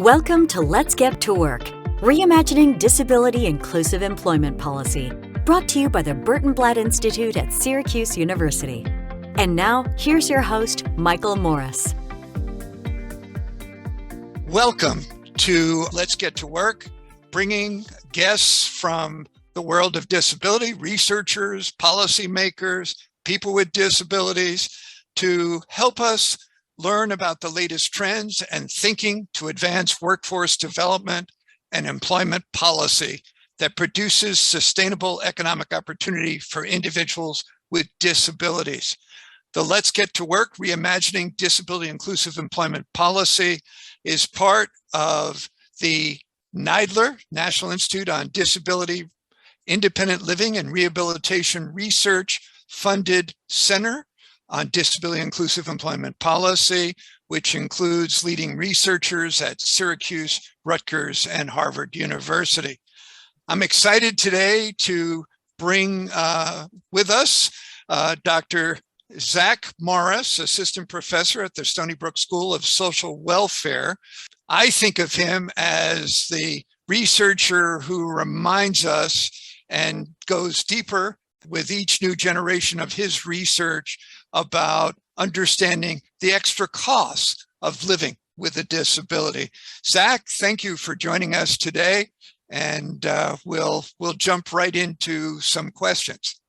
Welcome to Let's Get to Work, Reimagining Disability Inclusive Employment Policy, brought to you by the Burton Blatt Institute at Syracuse University. And now, here's your host, Michael Morris. Welcome to Let's Get to Work, bringing guests from the world of disability, researchers, policymakers, people with disabilities, to help us learn about the latest trends and thinking to advance workforce development and employment policy that produces sustainable economic opportunity for individuals with disabilities. The Let's Get to Work, Reimagining Disability Inclusive Employment Policy is part of the NIDLR, National Institute on Disability, Independent Living and Rehabilitation Research funded Center on Disability Inclusive Employment Policy, which includes leading researchers at Syracuse, Rutgers, and Harvard University. I'm excited today to bring with us Dr. Zach Morris, Assistant Professor at the Stony Brook School of Social Welfare. I think of him as the researcher who reminds us and goes deeper with each new generation of his research about understanding the extra costs of living with a disability. Zach, thank you for joining us today, and we'll jump right into some questions.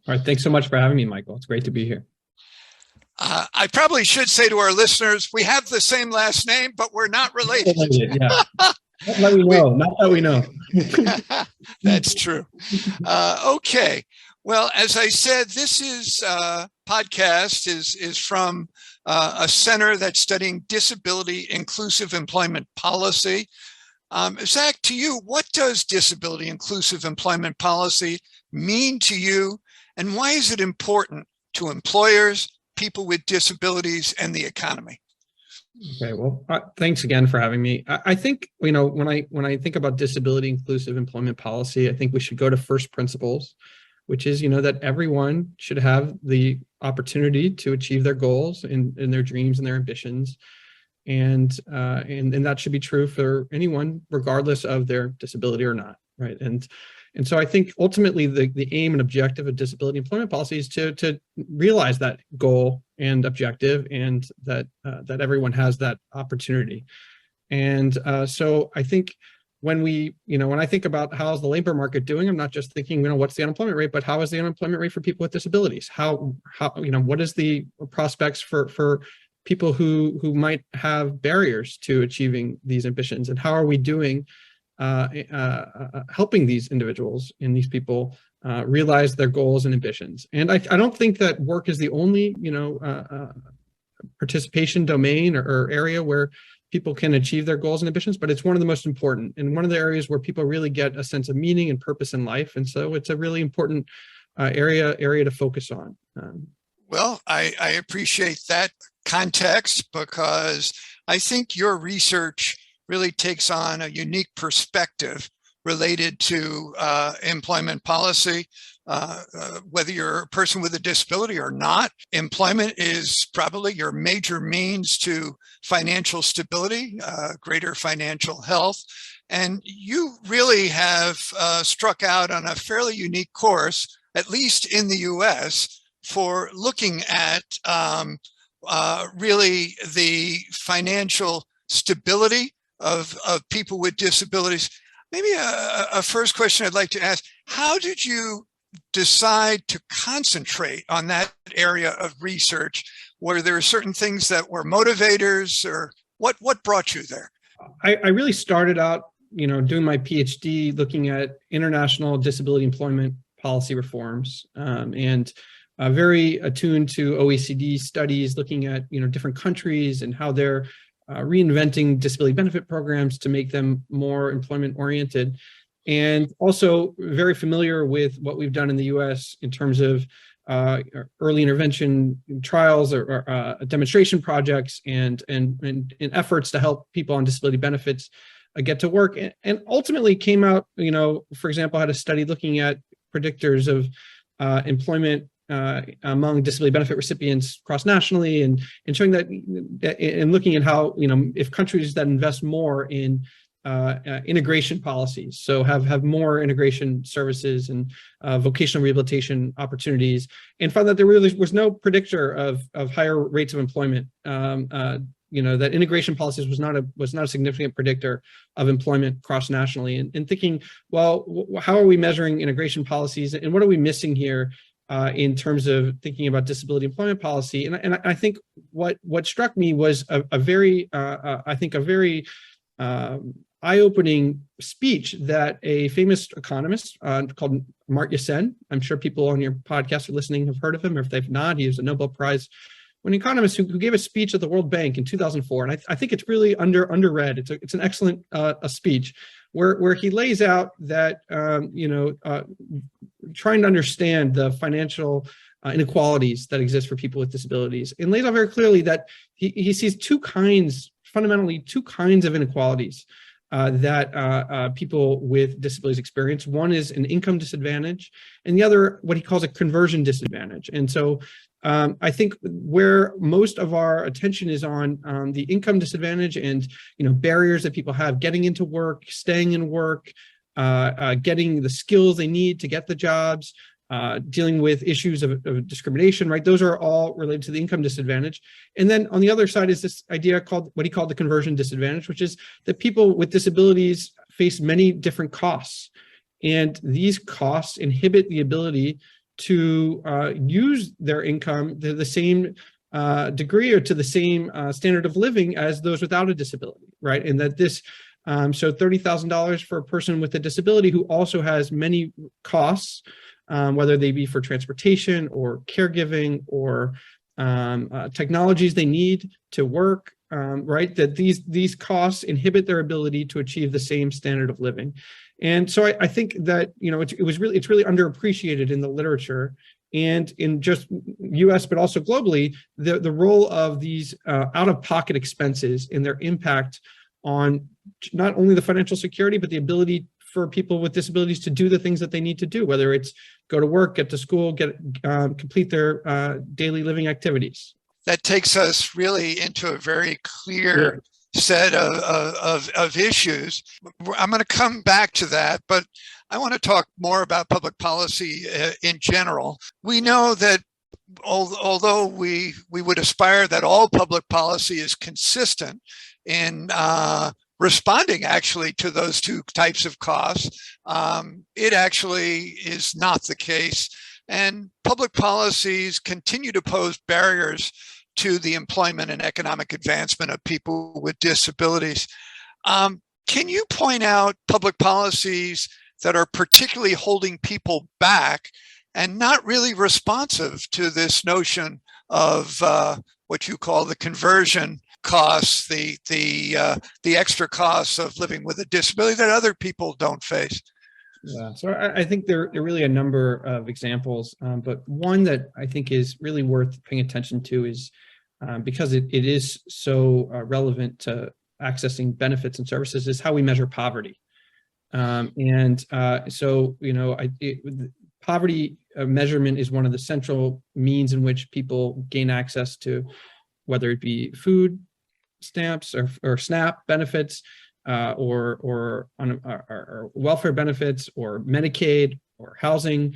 All right, thanks so much for having me, Michael. It's great to be here. I probably should say to our listeners, we have the same last name, but we're not related. Yeah. Not that we know. Not that we know. That's true. Okay. Well, as I said, this is podcast is from a center that's studying disability inclusive employment policy. Zach, to you, what does disability inclusive employment policy mean to you, and why is it important to employers, people with disabilities, and the economy? Okay, well, thanks again for having me. I think, when I think about disability inclusive employment policy, I think we should go to first principles, which is, that everyone should have the opportunity to achieve their goals and their dreams and their ambitions. And that should be true for anyone, regardless of their disability or not, right? And so I think ultimately the aim and objective of disability employment policy is to realize that goal and objective, and that everyone has that opportunity. And so I think when I think about how's the labor market doing, I'm not just thinking, what's the unemployment rate, but how is the unemployment rate for people with disabilities? How what is the prospects for people who might have barriers to achieving these ambitions, and how are we doing helping these individuals and these people realize their goals and ambitions? And I don't think that work is the only participation domain or area where people can achieve their goals and ambitions, but it's one of the most important, and one of the areas where people really get a sense of meaning and purpose in life. And so it's a really important area to focus on. Well, I appreciate that context, because I think your research really takes on a unique perspective related to employment policy. Whether you're a person with a disability or not, employment is probably your major means to financial stability, greater financial health. And you really have struck out on a fairly unique course, at least in the US, for looking at really the financial stability of people with disabilities. Maybe a first question I'd like to ask: how did you decide to concentrate on that area of research? Were there certain things that were motivators, or what brought you there? I really started out, doing my PhD looking at international disability employment policy reforms, and very attuned to OECD studies looking at, different countries and how they're reinventing disability benefit programs to make them more employment oriented. And also very familiar with what we've done in the US in terms of early intervention trials or demonstration projects and efforts to help people on disability benefits get to work. And ultimately came out, for example, I had a study looking at predictors of employment among disability benefit recipients cross-nationally, and showing that, and looking at how, if countries that invest more in integration policies, so have more integration services and vocational rehabilitation opportunities, and found that there really was no predictor of higher rates of employment. That integration policies was not a significant predictor of employment cross-nationally. And thinking, well, how are we measuring integration policies, and what are we missing here in terms of thinking about disability employment policy? And I think what struck me was a very eye-opening speech that a famous economist called Amartya Sen. I'm sure people on your podcast are listening have heard of him, or if they've not, he was a Nobel Prize winning economist who gave a speech at the World Bank in 2004. And I think it's really underread. It's an excellent speech where he lays out that, trying to understand the financial inequalities that exist for people with disabilities, and lays out very clearly that he sees fundamentally two kinds of inequalities that people with disabilities experience. One is an income disadvantage, and the other, what he calls a conversion disadvantage. And so I think where most of our attention is on the income disadvantage and barriers that people have getting into work, staying in work, getting the skills they need to get the jobs, dealing with issues of discrimination, right? Those are all related to the income disadvantage. And then on the other side is this idea called what he called the conversion disadvantage, which is that people with disabilities face many different costs. And these costs inhibit the ability to use their income to the same degree or to the same standard of living as those without a disability, right? And that this, so $30,000 for a person with a disability who also has many costs, whether they be for transportation or caregiving or technologies they need to work, right? That these costs inhibit their ability to achieve the same standard of living. And so I think that, it's really underappreciated in the literature and in just US, but also globally, the role of these out-of-pocket expenses and their impact on not only the financial security, but the ability for people with disabilities to do the things that they need to do, whether it's go to work, get to school, complete their daily living activities. That takes us really into a very clear set of issues. I'm going to come back to that, but I want to talk more about public policy in general. We know that although we would aspire that all public policy is consistent in responding actually to those two types of costs, it actually is not the case. And public policies continue to pose barriers to the employment and economic advancement of people with disabilities. Can you point out public policies that are particularly holding people back and not really responsive to this notion of what you call the conversion costs, the extra costs of living with a disability that other people don't face? Yeah, so I think there are really a number of examples, but one that I think is really worth paying attention to is because it is so relevant to accessing benefits and services, is how we measure poverty. Poverty measurement is one of the central means in which people gain access to, whether it be food stamps or SNAP benefits, or welfare benefits, or Medicaid, or housing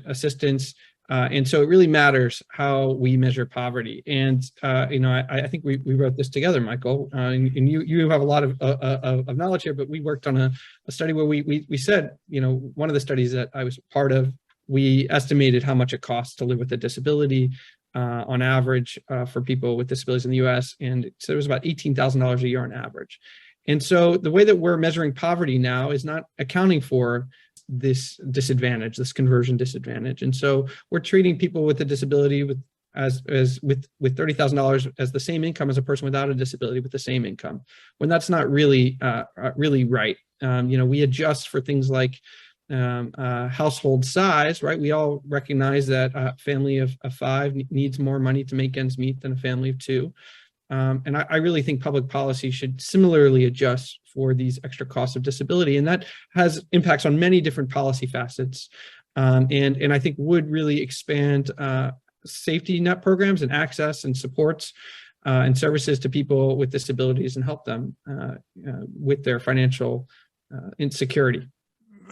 assistance. And so it really matters how we measure poverty. And, I think we wrote this together, Michael, and you have a lot of knowledge here, but we worked on a study where we said, one of the studies that I was part of, we estimated how much it costs to live with a disability on average for people with disabilities in the US. And so it was about $18,000 a year on average. And so the way that we're measuring poverty now is not accounting for this disadvantage, this conversion disadvantage. And so we're treating people with a disability with $30,000 as the same income as a person without a disability with the same income, when that's not really right. We adjust for things like household size, right? We all recognize that a family of five needs more money to make ends meet than a family of two. And I really think public policy should similarly adjust for these extra costs of disability. And that has impacts on many different policy facets. and I think would really expand safety net programs and access and supports and services to people with disabilities and help them with their financial insecurity.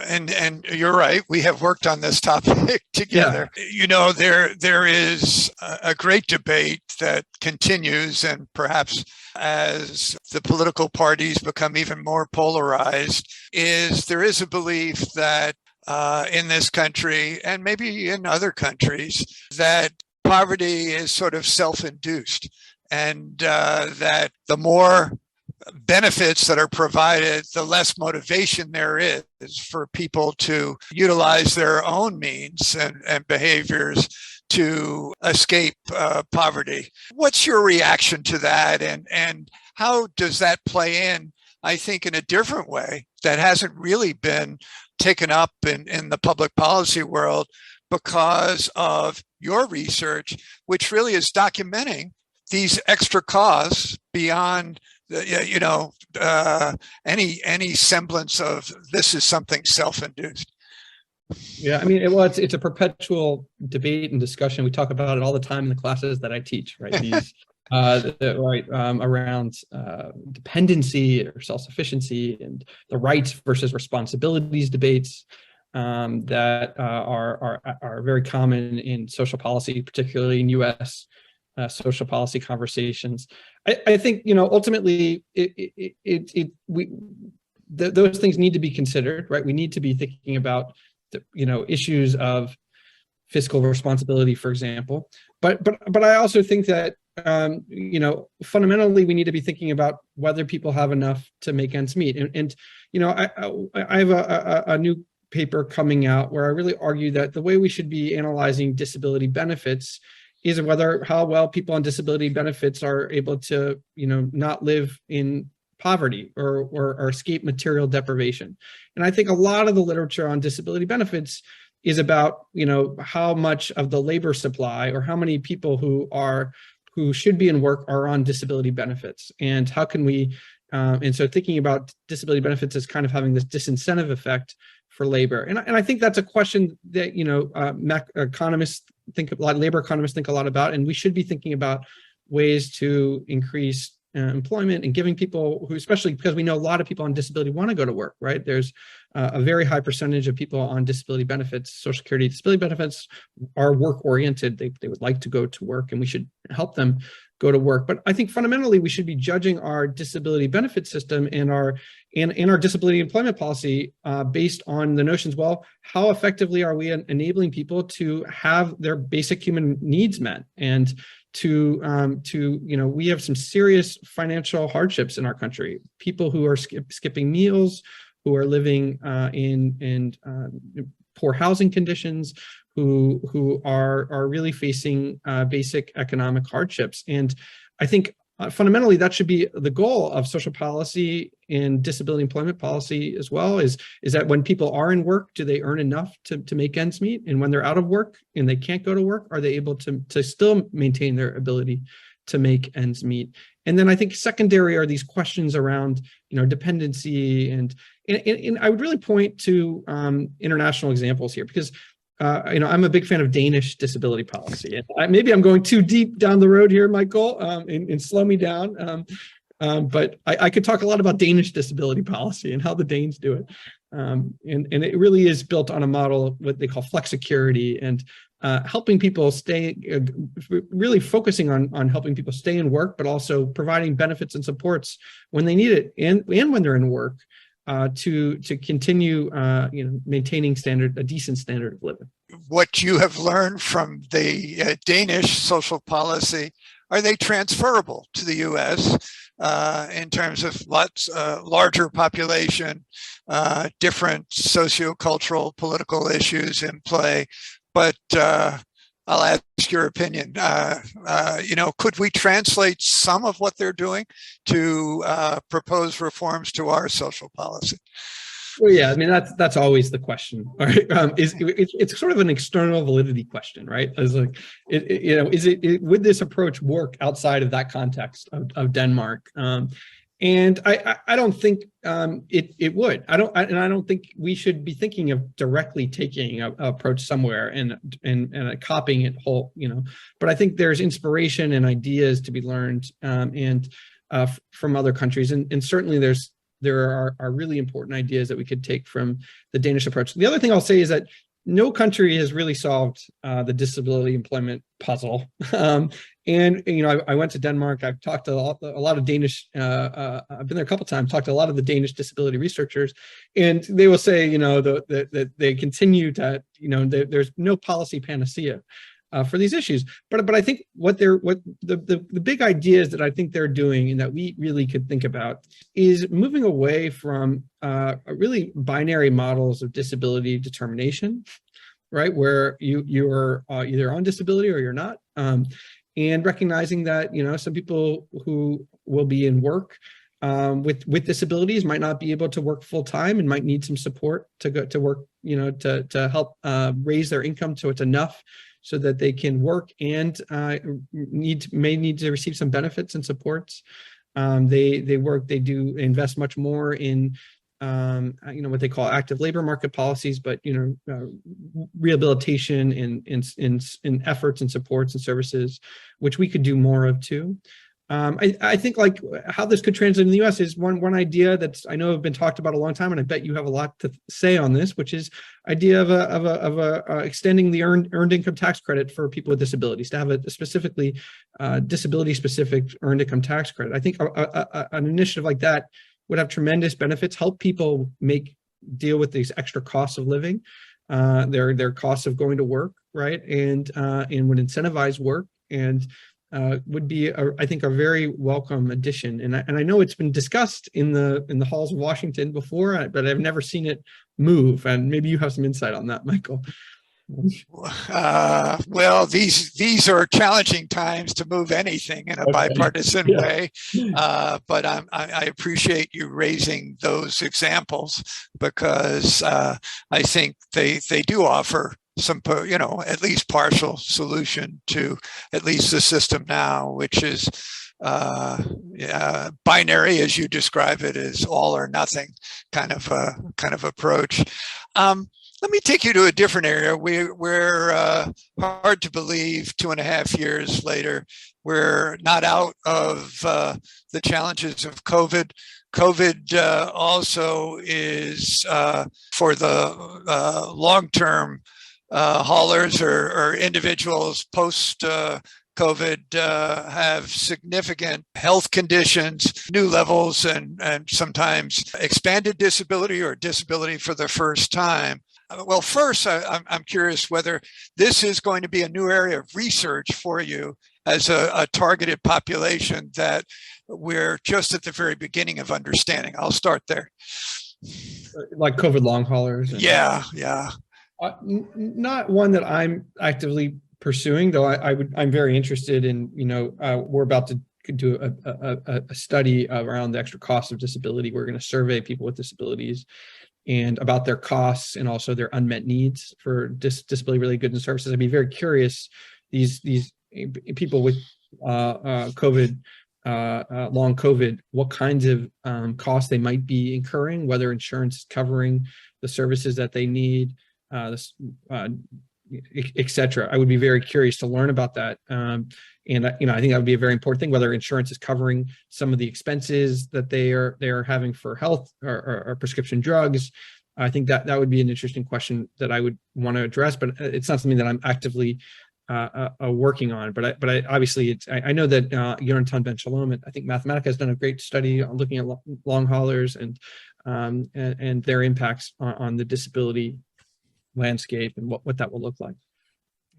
And you're right. We have worked on this topic together. Yeah. You know, there is a great debate that continues, and perhaps as the political parties become even more polarized, there is a belief that in this country, and maybe in other countries, that poverty is sort of self-induced, and that the more benefits that are provided, the less motivation there is for people to utilize their own means and behaviors to escape poverty. What's your reaction to that, and how does that play in, I think, in a different way that hasn't really been taken up in the public policy world because of your research, which really is documenting these extra costs beyond any semblance of this is something self-induced? Yeah, I mean, it's a perpetual debate and discussion. We talk about it all the time in the classes that I teach, right? These around dependency or self-sufficiency and the rights versus responsibilities debates that are very common in social policy, particularly in U.S. Social policy conversations. I think, ultimately those things need to be considered, right? We need to be thinking about issues of fiscal responsibility, for example. But I also think that fundamentally we need to be thinking about whether people have enough to make ends meet. And I have a new paper coming out where I really argue that the way we should be analyzing disability benefits is how well people on disability benefits are able to, not live in poverty or escape material deprivation. And I think a lot of the literature on disability benefits is about, how much of the labor supply or how many people who should be in work are on disability benefits, and how can we, and so thinking about disability benefits as kind of having this disincentive effect for labor. And I think that's a question that, economists think a lot, labor economists think a lot about, and we should be thinking about ways to increase employment and giving people who, especially because we know a lot of people on disability want to go to work, right? There's a very high percentage of people on disability benefits, Social Security disability benefits, are work oriented. They would like to go to work, and we should help them go to work. But I think fundamentally we should be judging our disability benefit system and our disability employment policy based on the notions, well, how effectively are we enabling people to have their basic human needs met? And we have some serious financial hardships in our country. People who are skipping meals, who are living in poor housing conditions, who are really facing basic economic hardships. And I think fundamentally that should be the goal of social policy and disability employment policy as well, is that when people are in work, do they earn enough to make ends meet? And when they're out of work and they can't go to work, are they able to still maintain their ability to make ends meet? And then I think secondary are these questions around, dependency, and I would really point to international examples here, because I'm a big fan of Danish disability policy. And maybe I'm going too deep down the road here, Michael, and slow me down. But I could talk a lot about Danish disability policy and how the Danes do it. And it really is built on a model of what they call flexicurity, and helping people stay, really focusing on helping people stay in work, but also providing benefits and supports when they need it and when they're in work. To continue, maintaining a decent standard of living. What you have learned from the Danish social policy, are they transferable to the U.S. In terms of larger population, different sociocultural, political issues in play? But I'll ask your opinion. Could we translate some of what they're doing to propose reforms to our social policy? Well, yeah, I mean, that's always the question. All right, it's sort of an external validity question, right? It's like, would this approach work outside of that context of Denmark? And I don't think it would. I don't think we should be thinking of directly taking a approach somewhere and copying it whole, But I think there's inspiration and ideas to be learned from other countries, and certainly there are really important ideas that we could take from the Danish approach. The other thing I'll say is that no country has really solved the disability employment puzzle. I went to Denmark. I've talked to a lot of Danish. I've been there a couple of times. Talked to a lot of the Danish disability researchers, and they will say, that they continue to, there's no policy panacea for these issues. But I think what the big ideas that I think they're doing and that we really could think about is moving away from really binary models of disability determination, right? Where you are either on disability or you're not. And recognizing that, some people who will be in work with disabilities might not be able to work full time and might need some support to go to work, to help raise their income so it's enough so that they can work and may need to receive some benefits and supports. They do invest much more in what they call active labor market policies, but rehabilitation in efforts and supports and services, which we could do more of too. I think like how this could translate in the U.S. is one idea that's I know have been talked about a long time, and I bet you have a lot to say on this, which is idea of extending the earned income tax credit for people with disabilities, to have a specifically disability specific earned income tax credit. I think an initiative like that would have tremendous benefits, help people deal with these extra costs of living, their costs of going to work, right, and would incentivize work and would be, I think, a very welcome addition. And I know it's been discussed in the halls of Washington before, but I've never seen it move. And maybe you have some insight on that, Michael. Well, these are challenging times to move anything in a bipartisan way, but I appreciate you raising those examples because I think they do offer some, at least partial solution to at least the system now, which is binary, as you describe it, is all or nothing kind of approach. Let me take you to a different area. We're hard to believe 2.5 years later, we're not out of the challenges of COVID. COVID also is for the long-term haulers or individuals post COVID have significant health conditions, new levels, and sometimes expanded disability or disability for the first time. Well, first, I'm curious whether this is going to be a new area of research for you as a targeted population that we're just at the very beginning of understanding. I'll start there. Like COVID long haulers? Yeah. Not one that I'm actively pursuing, though I'm very interested in, we're about to do a study around the extra cost of disability. We're going to survey people with disabilities and about their costs and also their unmet needs for disability-related goods and services. I'd be very curious, these people with COVID, long COVID, what kinds of costs they might be incurring, whether insurance is covering the services that they need, et cetera. I would be very curious to learn about that. And I think that would be a very important thing, whether insurance is covering some of the expenses that they are having for health or prescription drugs. I think that would be an interesting question that I would want to address, but it's not something that I'm actively working on. But I obviously I know that Jonathan Ben Shalom, I think Mathematica has done a great study on looking at long haulers and their impacts on the disability landscape and what that will look like.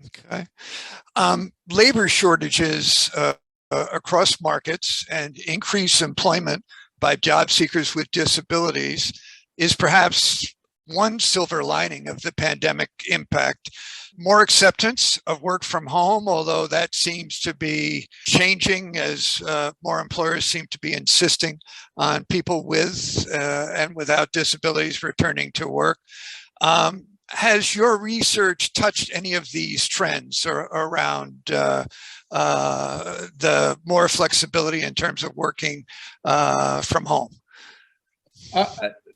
Okay. Labor shortages across markets and increased employment by job seekers with disabilities is perhaps one silver lining of the pandemic impact. More acceptance of work from home, although that seems to be changing as more employers seem to be insisting on people with and without disabilities returning to work. Has your research touched any of these trends or around the more flexibility in terms of working from home?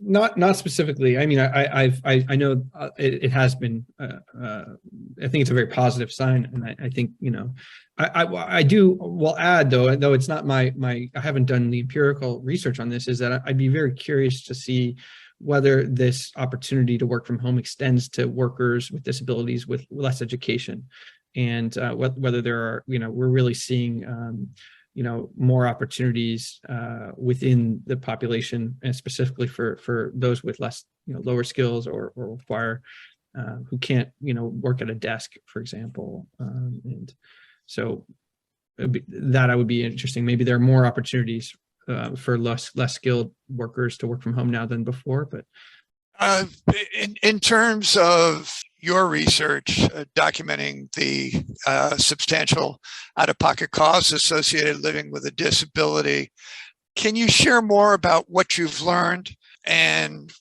Not specifically. I mean, I know it has been. I think it's a very positive sign, and I think I will add though it's not my I haven't done the empirical research on this. Is that I'd be very curious to see whether this opportunity to work from home extends to workers with disabilities with less education, and whether there are we're really seeing more opportunities within the population, and specifically for those with less lower skills or require who can't work at a desk, for example, and so that would be interesting. Maybe there are more opportunities for less skilled workers to work from home now than before. But in terms of your research documenting the substantial out-of-pocket costs associated living with a disability, can you share more about what you've learned and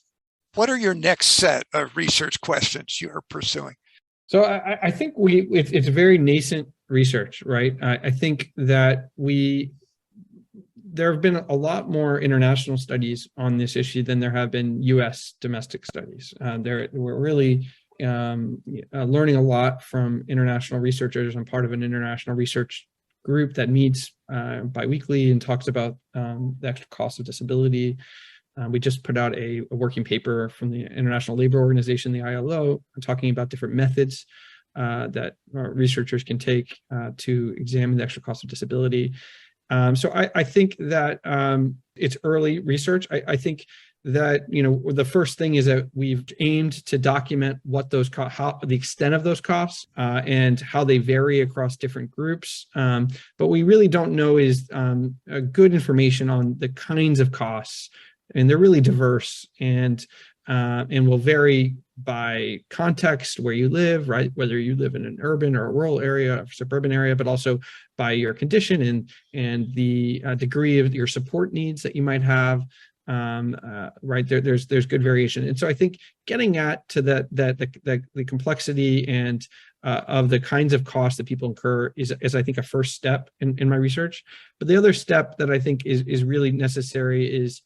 what are your next set of research questions you're pursuing? So I think it's very nascent research, right? I think that there have been a lot more international studies on this issue than there have been U.S. domestic studies. We're really learning a lot from international researchers. I'm part of an international research group that meets biweekly and talks about the extra cost of disability. We just put out a working paper from the International Labor Organization, the ILO, talking about different methods that researchers can take to examine the extra cost of disability. So I think that it's early research. I think that the first thing is that we've aimed to document what those the extent of those costs and how they vary across different groups. But we really don't know is good information on the kinds of costs, and they're really diverse and will vary by context, where you live, right? Whether you live in an urban or a rural area or suburban area, but also by your condition and the degree of your support needs that you might have. Right there's good variation, and so I think getting at to the complexity and of the kinds of costs that people incur is I think a first step in my research. But the other step that I think is really necessary is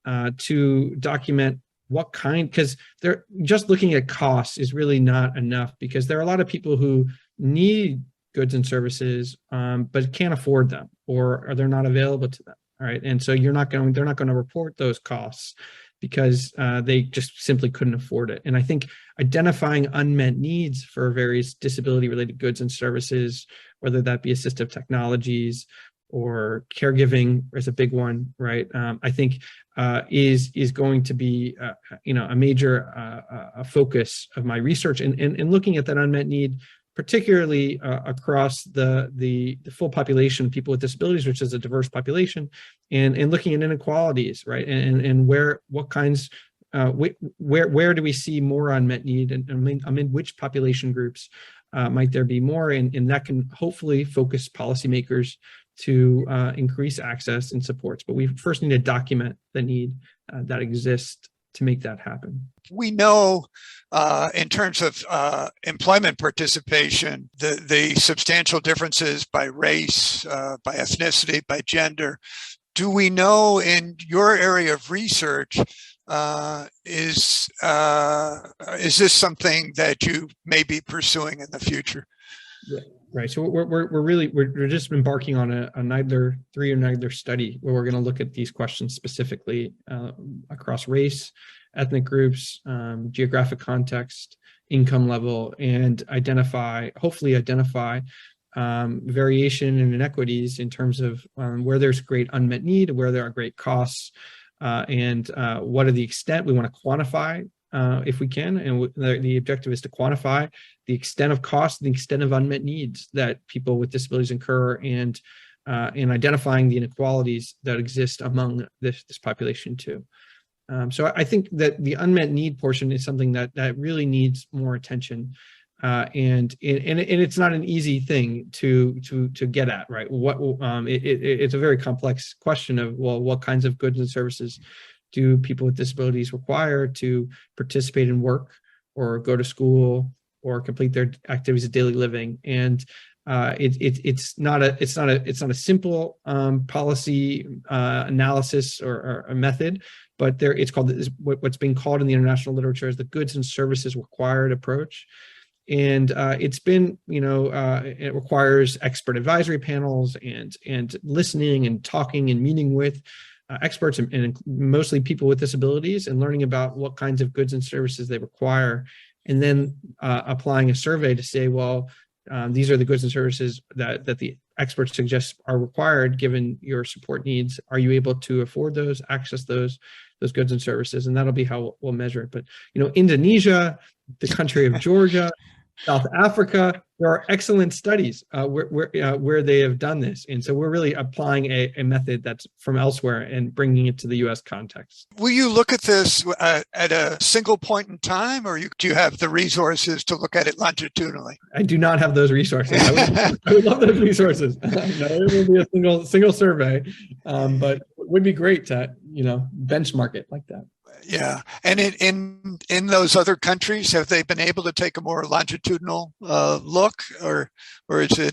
to document what kind, because they're just looking at costs is really not enough, because there are a lot of people who need goods and services but can't afford them, or they're not available to them. All right, and so they're not going to report those costs because they just simply couldn't afford it. And I think identifying unmet needs for various disability-related goods and services, whether that be assistive technologies or caregiving is a big one, right? I think is going to be a major focus of my research, and looking at that unmet need, particularly across the full population of people with disabilities, which is a diverse population, and looking at inequalities, right? And where do we see more unmet need, and amid which population groups might there be more, and that can hopefully focus policymakers to increase access and supports. But we first need to document the need that exists to make that happen. We know in terms of employment participation, the substantial differences by race, by ethnicity, by gender. Do we know in your area of research, is this something that you may be pursuing in the future? Yeah. Right. So we're just embarking on a NIDLR 3 or NIDLR study where we're going to look at these questions specifically across race, ethnic groups, geographic context, income level, and hopefully identify variation and inequities in terms of where there's great unmet need, where there are great costs, and what are the extent we want to quantify if we can. And the objective is to quantify the extent of cost, the extent of unmet needs that people with disabilities incur, and identifying the inequalities that exist among this population too. So I think that the unmet need portion is something that really needs more attention, and it's not an easy thing to get at, right? It's a very complex question of, well, what kinds of goods and services do people with disabilities require to participate in work, or go to school or complete their activities of daily living. And it's not a simple policy analysis or a method, but it's called what's being called in the international literature as the goods and services required approach. And it's been, it requires expert advisory panels and listening and talking and meeting with experts and mostly people with disabilities, and learning about what kinds of goods and services they require, and then applying a survey to say, well, these are the goods and services that the experts suggest are required given your support needs. Are you able to afford those, access those goods and services? And that'll be how we'll measure it. But Indonesia, the country of Georgia, South Africa, there are excellent studies where they have done this. And so we're really applying a method that's from elsewhere and bringing it to the US context. Will you look at this at a single point in time, or do you have the resources to look at it longitudinally? I do not have those resources. I would love those resources. It would be a single survey, but it would be great to benchmark it like that. Yeah, and in those other countries, have they been able to take a more longitudinal look, or is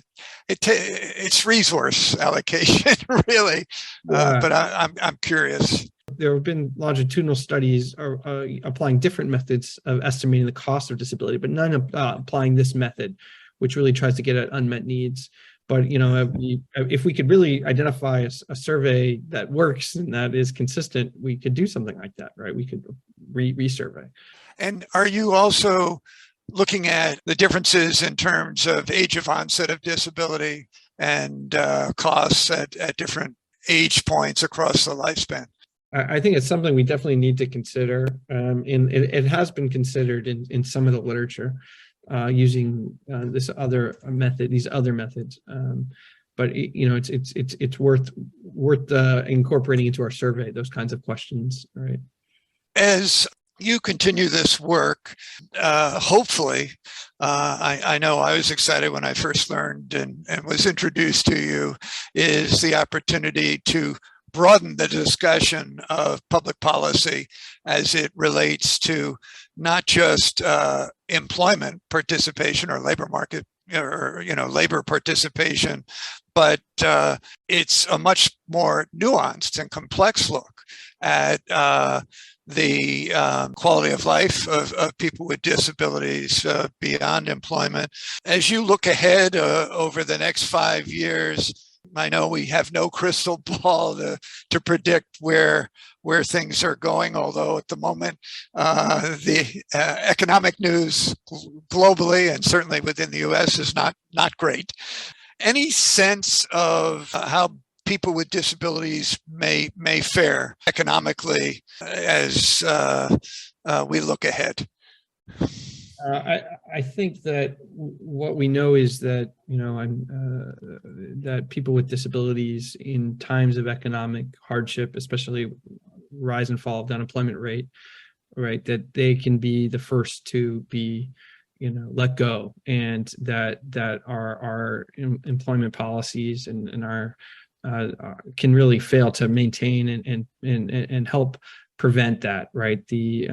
it's resource allocation really? But I'm curious. There have been longitudinal studies applying different methods of estimating the cost of disability, but none applying this method, which really tries to get at unmet needs. But if we could really identify a survey that works and that is consistent, we could do something like that, right? We could resurvey. And are you also looking at the differences in terms of age of onset of disability and costs at different age points across the lifespan? I think it's something we definitely need to consider. And it has been considered in some of the literature. Using these other methods, but it's worth incorporating into our survey those kinds of questions, right? As you continue this work, hopefully, I know I was excited when I first learned and was introduced to you, is the opportunity to broaden the discussion of public policy as it relates to not just employment participation or labor market or labor participation, but it's a much more nuanced and complex look at the quality of life of people with disabilities beyond employment. As you look ahead over the next 5 years, I know we have no crystal ball to predict where things are going, although at the moment the economic news globally and certainly within the US is not great. Any sense of how people with disabilities may fare economically as we look ahead? I think that what we know is that that people with disabilities in times of economic hardship, especially rise and fall of the unemployment rate, right, that they can be the first to be let go, and that our employment policies and our can really fail to maintain and help prevent that, right? The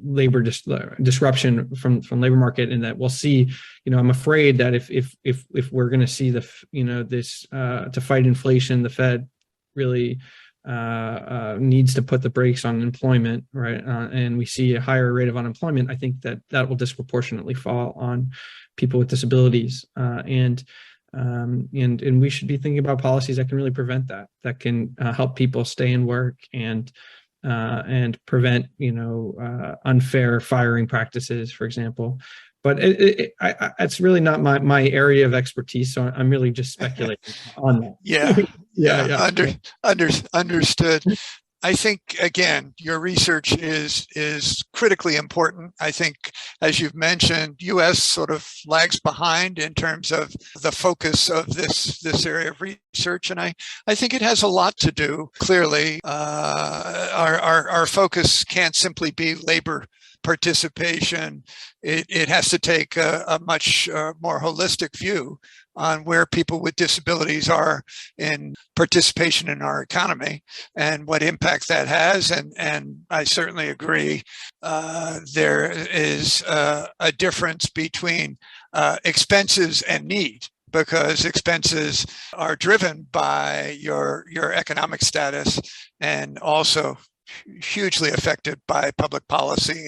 labor disruption from labor market, and that we'll see. I'm afraid that if we're going to see this to fight inflation, the Fed really needs to put the brakes on employment, right? And we see a higher rate of unemployment. I think that will disproportionately fall on people with disabilities, and we should be thinking about policies that can really prevent that can help people stay in work and prevent unfair firing practices, for example. But it's really not my area of expertise, so I'm really just speculating on that. Yeah. Understood. I think, again, your research is critically important. I think, as you've mentioned, U.S. sort of lags behind in terms of the focus of this area of research, and I think it has a lot to do. Clearly, our focus can't simply be labor participation. It has to take a much more holistic view on where people with disabilities are in participation in our economy and what impact that has. And I certainly agree. There is a difference between expenses and need, because expenses are driven by your economic status and also hugely affected by public policy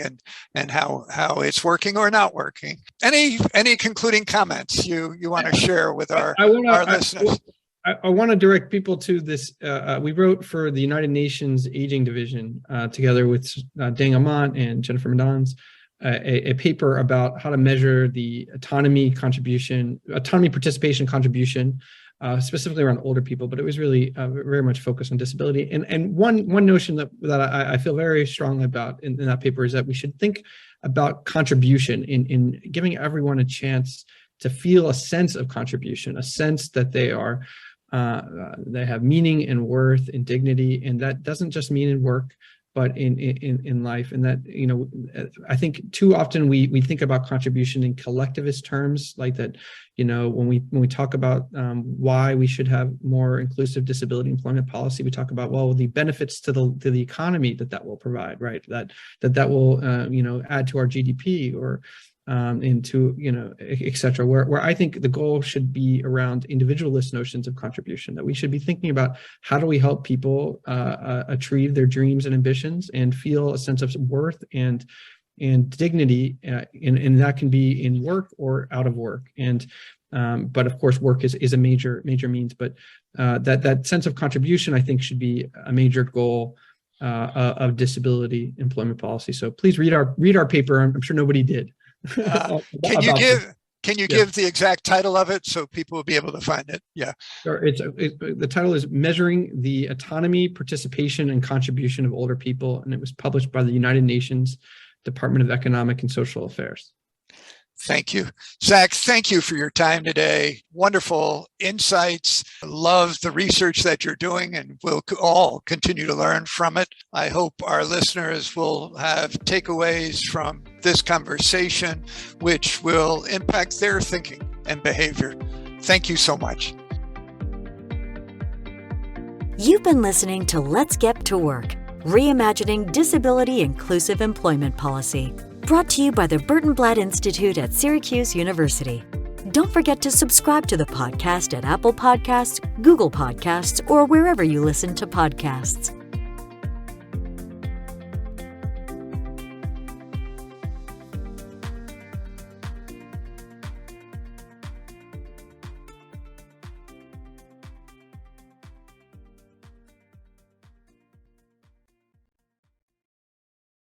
and how it's working or not working. Any concluding comments you want to share with our listeners? I want to direct people to this. We wrote for the United Nations Aging Division together with Dang Amant and Jennifer Madons a paper about how to measure the autonomy participation contribution, specifically around older people, but it was really very much focused on disability. And one notion that I feel very strongly about in that paper is that we should think about contribution in giving everyone a chance to feel a sense of contribution, a sense that they have meaning and worth and dignity, and that doesn't just mean in work, but in life. And that, I think too often we think about contribution in collectivist terms, like that, when we talk about why we should have more inclusive disability employment policy, we talk about, well, the benefits to the economy that will provide, right? That will, add to our GDP or into, et cetera, where I think the goal should be around individualist notions of contribution, that we should be thinking about how do we help people achieve their dreams and ambitions and feel a sense of worth and dignity, and that can be in work or out of work. And but of course, work is a major means, but that sense of contribution, I think, should be a major goal of disability employment policy. So please read our paper. I'm sure nobody did. Can you give the exact title of it so people will be able to find it? Yeah. Sure. The title is Measuring the Autonomy, Participation, and Contribution of Older People, and it was published by the United Nations Department of Economic and Social Affairs. Thank you. Zach, thank you for your time today. Wonderful insights. Love the research that you're doing, and we'll all continue to learn from it. I hope our listeners will have takeaways from this conversation, which will impact their thinking and behavior. Thank you so much. You've been listening to Let's Get to Work, Reimagining Disability Inclusive Employment Policy, brought to you by the Burton Blatt Institute at Syracuse University. Don't forget to subscribe to the podcast at Apple Podcasts, Google Podcasts, or wherever you listen to podcasts.